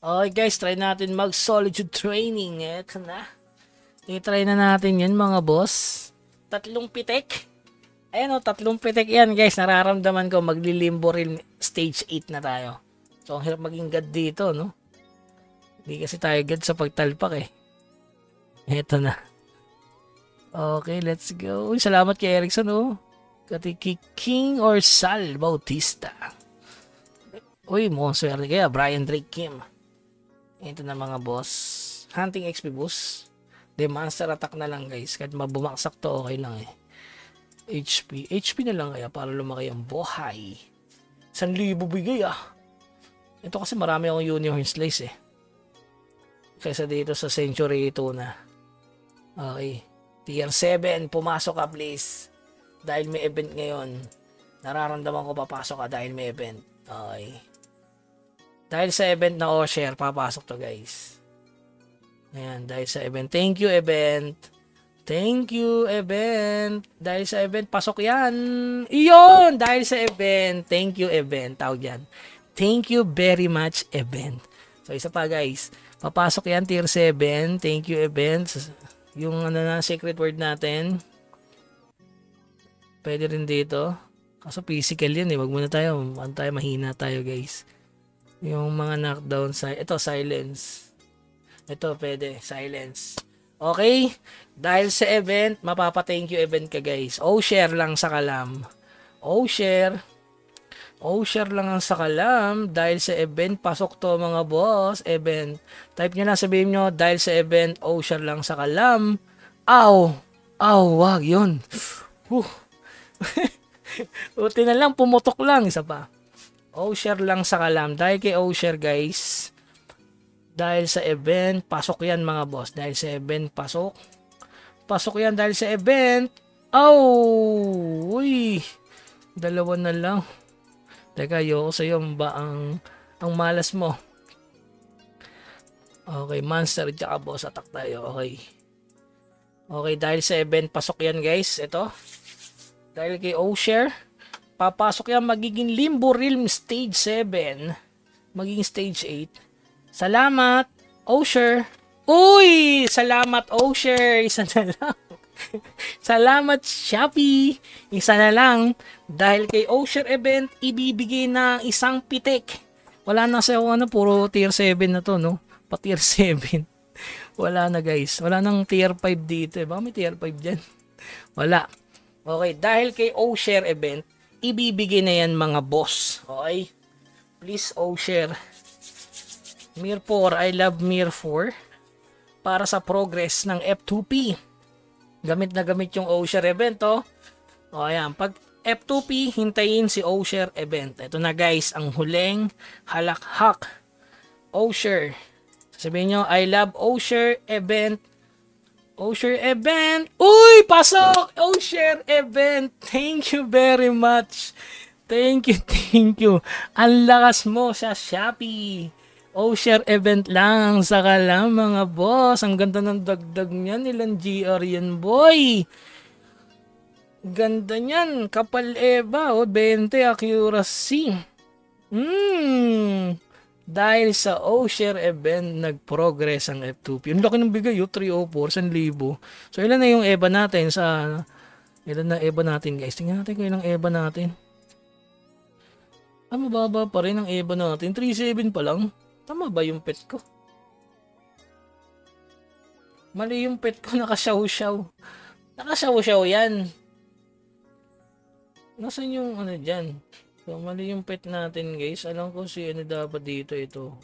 Okay guys, try natin mag solitude training. Eto na. I-try na natin yan mga boss. 3 pitik. Ayan o, 3 pitik yan guys. Nararamdaman ko maglilimbo rin stage 8 na tayo. So ang hirap maging god dito, no? Hindi kasi tayo god sa pagtalpak eh. Eto na. Okay, let's go. Uy, salamat kay Erickson oh. Katiki King or Sal Bautista. Uy, monster kaya Brian Drake Kim. Ito na mga boss. Hunting XP boost. De monster attack na lang guys. Kahit mabumaksak to okay lang eh. HP na lang kaya para lumaki ang buhay. 1,000 bigay ah. Ito kasi marami akong unicorn slice eh. Kaysa dito sa century ito na. Okay. Tier 7. Pumasok ka please. Dahil may event ngayon. Nararamdaman ko papasok ka dahil may event. Okay. Dahil sa event na share, papasok to guys. Ayan, dahil sa event. Thank you, event. Thank you, event. Dahil sa event, pasok yan. Iyon! Dahil sa event. Thank you, event. Tawag yan. Thank you very much, event. So, isa pa guys. Papasok yan, tier 7. Thank you, event. Yung secret word natin. Pwede rin dito. Kaso physical yan eh. Wag muna tayo. Mahina tayo guys. Yung mga knockdown ito silence. Ito pwede silence. Okay? Dahil sa event, mapapa-thank you event ka guys. Share lang sa kalam. Share lang ang sa kalam. Dahil sa event, pasok to mga boss. Event. Type nyo lang, sabihin nyo, dahil sa event, share lang sa kalam. Wag yun. Buti na lang, pumutok lang. Isa pa. share lang sa kalam. Dahil kay share guys. Dahil sa event, pasok yan mga boss. Dahil sa event, pasok. Pasok yan dahil sa event. Uy. 2 na lang. Teka, ayoko sa'yo ba ang malas mo. Okay, monster tsaka boss attack tayo. Okay. Okay, dahil sa event, pasok yan guys. Ito. Dahil kay share. Papasok yan, magiging Limbo Realm Stage 7. Magiging Stage 8. Salamat, Osher. Uy! Salamat, Osher. Isa na lang. Salamat, Shopee. Isa na lang. Dahil kay Osher event, ibibigay na 1 pitik. Wala na sa puro tier 7 na to, no? Pa tier 7. Wala na guys. Wala nang tier 5 dito. Baka may tier 5 dyan. Wala. Okay, dahil kay Osher event, ibibigay na yan mga boss. Okay? Please, share. Mir 4. I love Mir 4. Para sa progress ng F2P. Gamit na gamit yung share event, oh. O, ayan. Pag F2P, hintayin si share event. Ito na guys, ang huling halakhak. share. Sabihin nyo, I love share event. share event. Uy, pasok! share event. Thank you very much. Thank you. Ang lakas mo sa Shopee. Share event lang. Saka lang mga boss. Ang ganda ng dagdag niyan. Ilan GR yan, boy? Ganda niyan. Kapal Eva. 20 accuracy. Dahil sa share event, nag-progress ang F2P. Yung laki ng bigay, 304, 1,000. So, ilan na yung EVA natin ilan na EVA natin, guys? Tingnan natin kung ilang EVA natin. Mababa pa rin ang EVA natin. 3.7 pa lang. Tama ba yung pet ko? Mali yung pet ko, nakasyaw-syaw. Nakasyaw-syaw yan. Nasaan yung dyan? So, mali yung pet natin guys. Alam ko si dapat dito ito.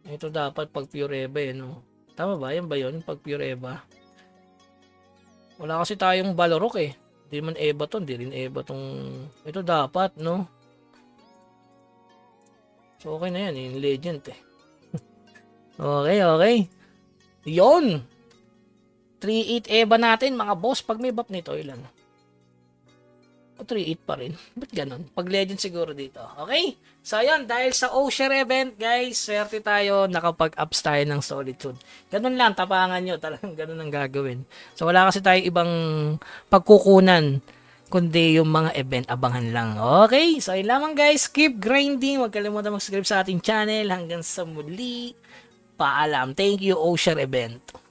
Ito dapat pag pure EVA no? Tama ba? Yan ba yun? Pag pure EVA. Wala kasi tayong Balorok eh. Hindi man EVA to. Hindi rin EVA tong... Ito dapat no? So okay na yan. Yung legend eh. Okay. Yon! 3.8 EVA natin mga boss. Pag may buff nito, ilan? 3.8 pa rin. Ba't ganun? Pag legend siguro dito. Okay? So, yun. Dahil sa share event, guys, swerte tayo. Nakapag-ups tayo ng solitude. Ganun lang. Tapangan nyo. Talagang ganun ang gagawin. So, wala kasi tayo ibang pagkukunan. kundi yung mga event abangan lang. Okay, so ayun lamang guys, keep grinding, huwag kalimutan mag-subscribe sa ating channel. Hanggang sa muli, paalam. Thank you, Osher Event.